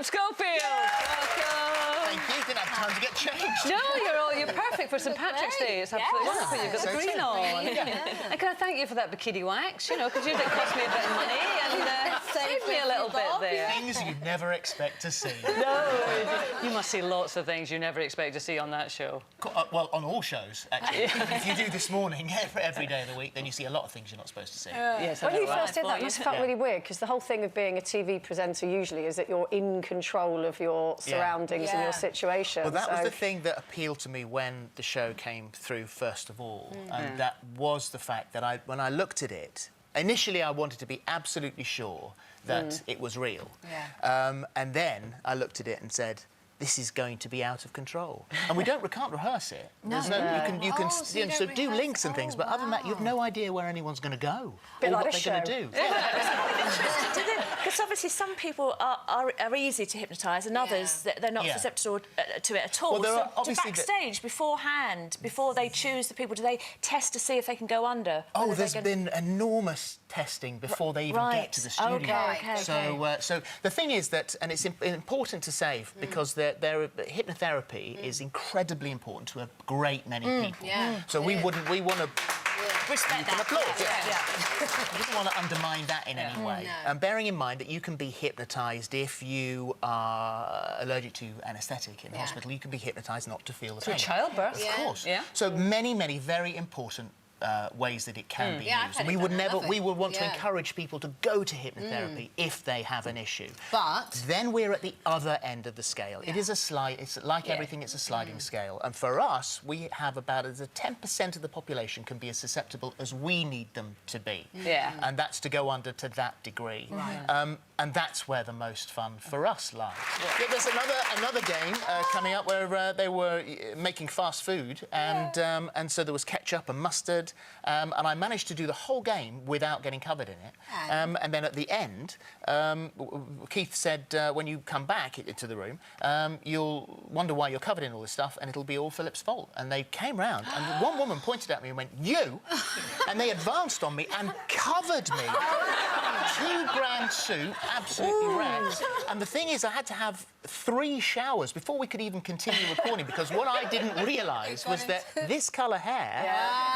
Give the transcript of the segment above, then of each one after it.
Phillip Schofield. Welcome. Thank you. Didn't have time to get changed. No, you're perfect for St Patrick's Day. It's absolutely wonderful. You've got the green on. And can I thank you for that bikini wax? You know, because it cost me a bit of money and saved me a little bit there. Things you never expect to see. No, you must see lots of things you never expect to see on that show. Well, on all shows, actually. If you do This Morning every day of the week, then you see a lot of things you're not supposed to see. Yes, when you first did that, it must have felt really weird, because the whole thing of being a TV presenter usually is that you're in control of your surroundings and your situation. Well, that was the thing that appealed to me when the show came through, first of all, and that was the fact that when I looked at it, initially I wanted to be absolutely sure that it was real. And then I looked at it and said, this is going to be out of control, and we can't rehearse it. You can do links and things, but other than that, you have no idea where anyone's going to go or what they're going to do. Because obviously some people are easy to hypnotise, and others they're not susceptible to it at all. Well, so backstage, beforehand, before they choose the people, do they test to see if they can go under? Oh, there's been enormous testing before they even get to the studio. So the thing is that, and it's important to say, because hypnotherapy is incredibly important to a great many people. So we want to respect that. We don't want to undermine that in any way. And bearing in mind that you can be hypnotised if you are allergic to anaesthetic in the hospital. You can be hypnotised not to feel the pain. Through childbirth. Of course. So many very important ways that it can be used. We would want to encourage people to go to hypnotherapy if they have an issue. But then we're at the other end of the scale. It is it's like everything, it's a sliding scale. And for us, we have about 10% of the population can be as susceptible as we need them to be. And that's to go under to that degree. And that's where the most fun for us lies. There's another game coming up where they were making fast food, and so there was ketchup and mustard, and I managed to do the whole game without getting covered in it. And then at the end, Keith said, when you come back into the room, you'll wonder why you're covered in all this stuff, and it'll be all Philip's fault. And they came round, and one woman pointed at me and went, "You?" And they advanced on me and covered me. 2 grand suit, absolutely wrecked. And the thing is, I had to have 3 showers before we could even continue recording, because what I didn't realise was that this colour hair,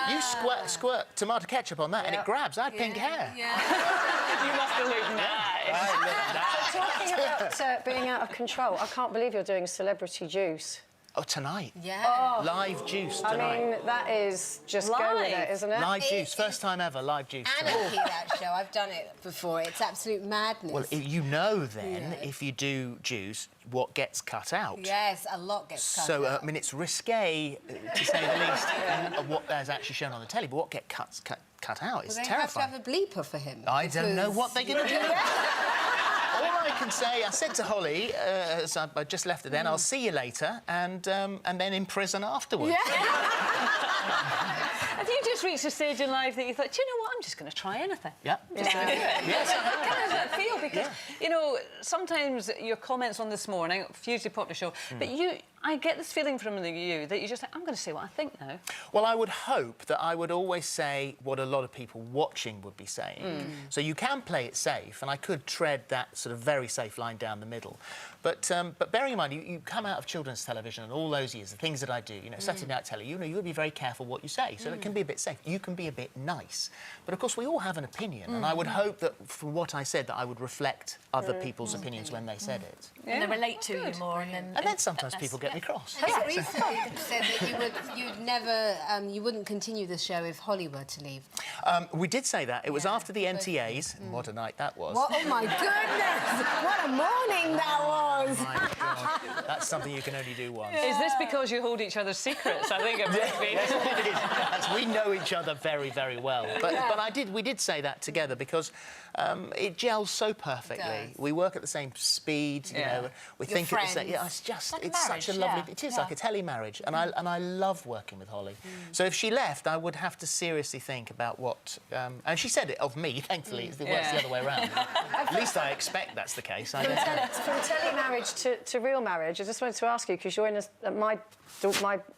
you squirt tomato ketchup on that and it grabs. I had pink hair. You must have looked nice. So talking about being out of control, I can't believe you're doing Celebrity Juice. Oh, tonight. Live Juice tonight. I mean, that is just go with it, isn't it? Live Juice, first time ever, Live Juice tonight. Anarchy, that show. I've done it before. It's absolute madness. Well, you know then, if you do Juice, what gets cut out. Yes, a lot gets cut out. So, I mean, it's risque, to say the least, of what is actually shown on the telly, but what gets cut out is terrifying. They have to have a bleeper for him. I don't know what they're going to do. All I can say, I said to Holly, as I just left her then, I'll see you later, and then in prison afterwards. Have you just reached a stage in life that you thought, do you know what, I'm just going to try anything? Yeah. Just going to do it. Yes. How does that feel? Because, you know, sometimes your comments on This Morning, hugely popular show, but I get this feeling from you that you just think, I'm going to say what I think now. Well, I would hope that I would always say what a lot of people watching would be saying. So you can play it safe, and I could tread that sort of very safe line down the middle. But bearing in mind, you come out of children's television and all those years, the things that I do, you know, Saturday Night Telly, you know, you'll be very careful what you say, so it can be a bit safe. You can be a bit nice. But, of course, we all have an opinion, and I would hope that from what I said, that I would reflect other people's opinions when they said it. And they relate to you more. And then sometimes people get me cross. Has it recently said that you wouldn't continue the show if Holly were to leave? We did say that. It was after the NTAs. What a night that was. Oh, my goodness! What a morning that was! My God. That's something you can only do once. Is this because you hold each other's secrets? I think it must be. Yes, it is. We know each other very, very well. But we did say that together because it gels so perfectly. We work at the same speed, you know. We think at the same. Yeah, it's such a lovely. It is like a telly marriage, and I love working with Holly. So if she left, I would have to seriously think about what. And she said it of me. Thankfully, it works the other way around. At least I expect that's the case. From telly marriage to real marriage, I just wanted to ask you, because you're in my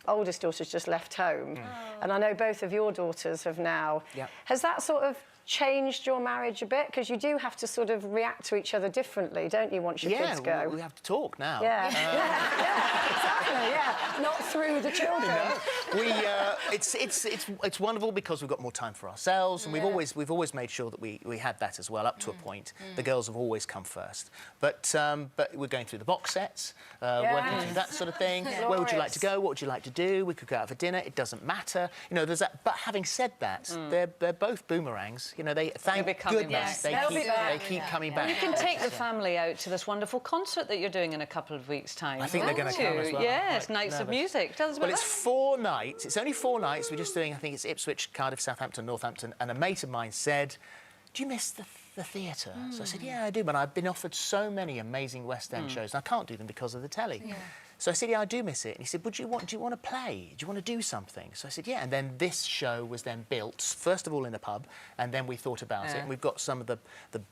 oldest daughter's just left home, and I know both of your daughters have now. Has that sort of changed your marriage a bit? Because you do have to sort of react to each other differently, don't you, once your kids go? We have to talk now. Yeah, exactly, yeah. Not through the children. It's wonderful because we've got more time for ourselves, and we've always made sure that we had that as well, up to a point. The girls have always come first. But we're going through the box sets, working through that sort of thing. Where would you like to go? What would you like to do? We could go out for dinner. It doesn't matter. You know, there's that. But having said that, they're both boomerangs. You know, thank goodness they keep coming back. You can take the family out to this wonderful concert that you're doing in a couple of weeks' time. I think they're going to come as well. Yes, Nights of Music. Tell us about that. Well, it's 4 nights. It's only 4 nights. We're just doing, I think it's Ipswich, Cardiff, Southampton, Northampton. And a mate of mine said, do you miss the theatre? So I said, yeah, I do, but I've been offered so many amazing West End shows, and I can't do them because of the telly. So I said, yeah, I do miss it. And he said, do you want to play? Do you want to do something? So I said, yeah. And then this show was then built, first of all in a pub, and then we thought about it. And we've got some of the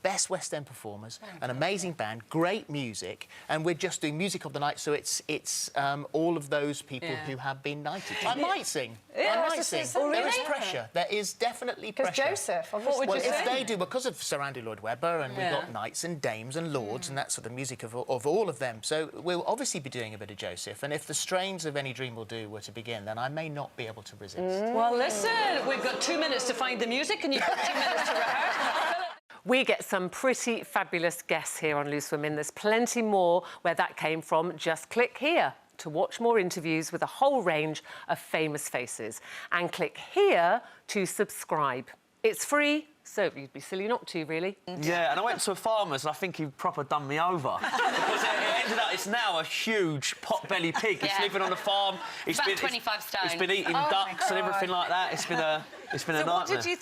best West End performers, an amazing band, great music, and we're just doing music of the night. So it's all of those people who have been knighted. I might sing. I might sing. There is pressure. There is definitely pressure. Because Joseph, what would you say? If they do, because of Sir Andrew Lloyd Webber, and we've got knights and dames and lords and that sort of music of all of them. So we'll obviously be doing a bit of Joseph, and if the strains of Any Dream Will Do were to begin, then I may not be able to resist. Well, listen, we've got 2 minutes to find the music, and you've got 2 minutes to rehearse. We get some pretty fabulous guests here on Loose Women. There's plenty more where that came from. Just click here to watch more interviews with a whole range of famous faces. And click here to subscribe. It's free, so you'd be silly not to, really. Yeah, and I went to a farmer's and I think he proper done me over. Because it ended up, it's now a huge pot-belly pig. It's living on the farm. It's about 25 stone. It's been eating ducks and everything like that. It's been a nightmare. What did you think?